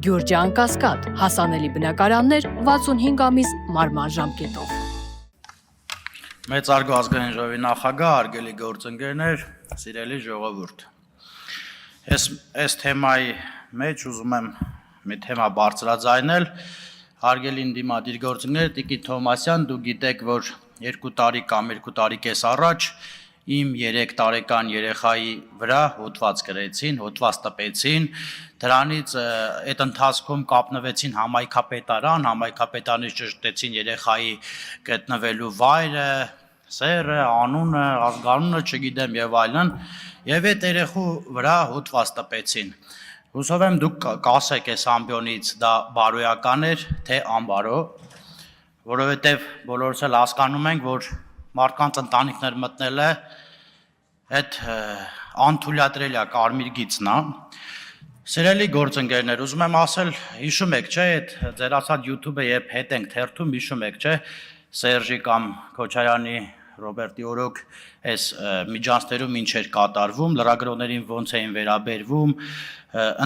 Գյուրջան Կասկադ, հասանելի բնակարաններ 65 ամիս մարման ժամկետով։ Մեծարգո ազգային ժողովի նախագահ, հարգելի գործընկերներ, սիրելի ժողովուրդ։ Այս թեմայի մեջ ուզում եմ մի թեմա բարձրաձայնել, հարգելի ընդդիմադիր գործընկերներ, Տիկին Թովմասյան, դուք գիտեք, որ 2 տարի կամ 2 տարի կես առաջ իմ 3 տարեկան երեխայի վրա հոդված գրեցին, հոդված տպեցին, դրանից այդ ընթացքում կապնվեցին համայնքապետարան, համայնքապետարանից ճշտեցին երեխայի գտնվելու վայրը, սերը, անունը, ազգանունը, չգիտեմ եւ այլն, եւ այդ երեխու վրա հոդված տպեցին։ Հուսով եմ դուք կասեք այս ամբիոնից դա բարոյական էր, թե անբարո, որովհետեւ բոլորս էլ հասկանում ենք, որ մարդկանց ընտանիքներ մտնելը այդ անթույլատրելի է կարմիր գիծն է։ Սիրելի գործընկերներ, ուզում եմ ասել, հիշում եք, չէ, այդ ձեր ասած YouTube-ը երբ հետ ենք թերթում, հիշում եք, չէ, Սերժի կամ Քոչարյանի, Ռոբերտի օրոք այս միջանցներում ինչ էր կատարվում, լրագրողներին ոնց էին վերաբերվում,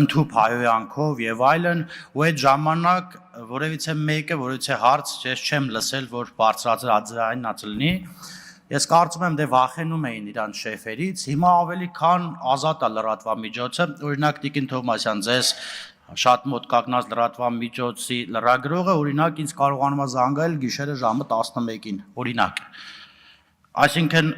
ընդհուպ հայոյանքով եւ այլն, ու այդ ժամանակ որևիցե մեկը, որևիցե հարց ես չեմ լսել, որ բարձրաձայնած լինի։ Ես կարծում եմ դե վախենում էին իրանց շեֆերից, հիմա ավելի քան ազատ է լրատվամիջոցը, օրինակ Տիկին Թովմասյան, ձեզ շատ մոտ կանգնած լրատվամիջոցի լրագրողը, օրինակ ինձ կարողանում է զանգել գիշերը ժամը 11-ին, օրինակ։ Այսինքն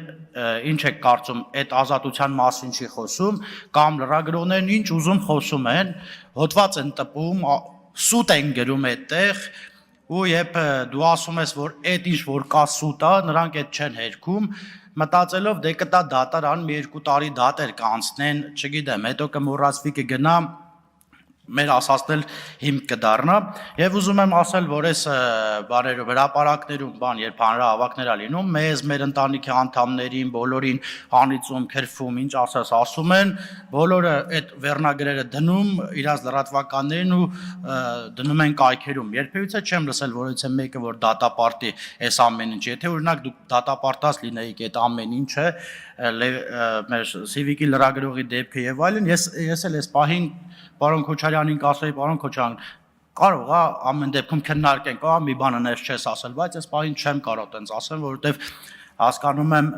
ինչ եք կարծում, այդ ազատության մասին չի խոսում, կամ լրագրողներն ինչ ուզում խոսում են, հոդված են տպում, սուտ են գրում այդտեղ, ու երբ դու ասում ես, որ այդ ինչ որ կա սուտ է, նրանք այդ չեն հերքում, մտածելով դե կտա դատարան, մի 2 տարի դատեր կանցնեն, չգիտեմ, հետո կմոռացվի կգնա, մեր ասածն էլ հիմք կդառնա, եւ ուզում եմ ասել, որ այս բարերով հրապարակներում երբ հանրահավաքներ ա լինում, մեզ, մեր ընտանիքի անդամներին, բոլորին հանիծում, քրֆում, ինչ ասես ասում են, բոլորը այդ վերնագրերը դնում, իրաց լրատվականներին ու դնում են կայքերում։ Երբևիցե չեմ լսել որևիցե մեկը, որ դատապարտի այս ամեն ինչ, եթե օրինակ դուք դատապարտած լինեիք այդ ամեն ինչը, մեր Civic-ի լրագրողի դեպքը եւ այլն, ես էլ այս պահին Պարոն Քոչարյանին կասեի, պարոն Քոչարյան, կարող է ամեն դեպքում քննարկենք, մի բանը ներս չես ասել, բայց այս պահին չեմ կարող տենց ասեմ, որովհետև հասկանում եմ,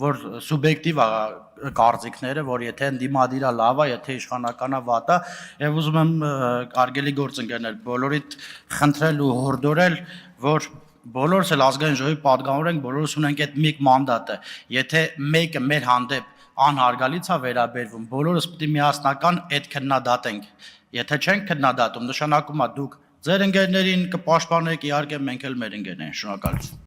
որ սուբյեկտիվ է կարծիքները, որ եթե ընդդիմադիրը լավ է, եթե իշխանականա վատ է, եւ ուզում եմ հարգելի գործընկերներ, բոլորիդ խնդրել ու հորդորել, որ բոլորս էլ ազգային ժողովի պատգամավոր ենք, բոլորս ունենք այդ մեկ մանդատը, եթե մեկը մեր հանդեպ անհարգալից է վերաբերվում, բոլորս պետք է միասնական այդ քննադատենք, եթե չենք քննադատում, նշանակում է դուք ձեր ընկերներին կպաշտպանեք, իհարկե մենք էլ մեր ընկերներին, շնորհակալություն։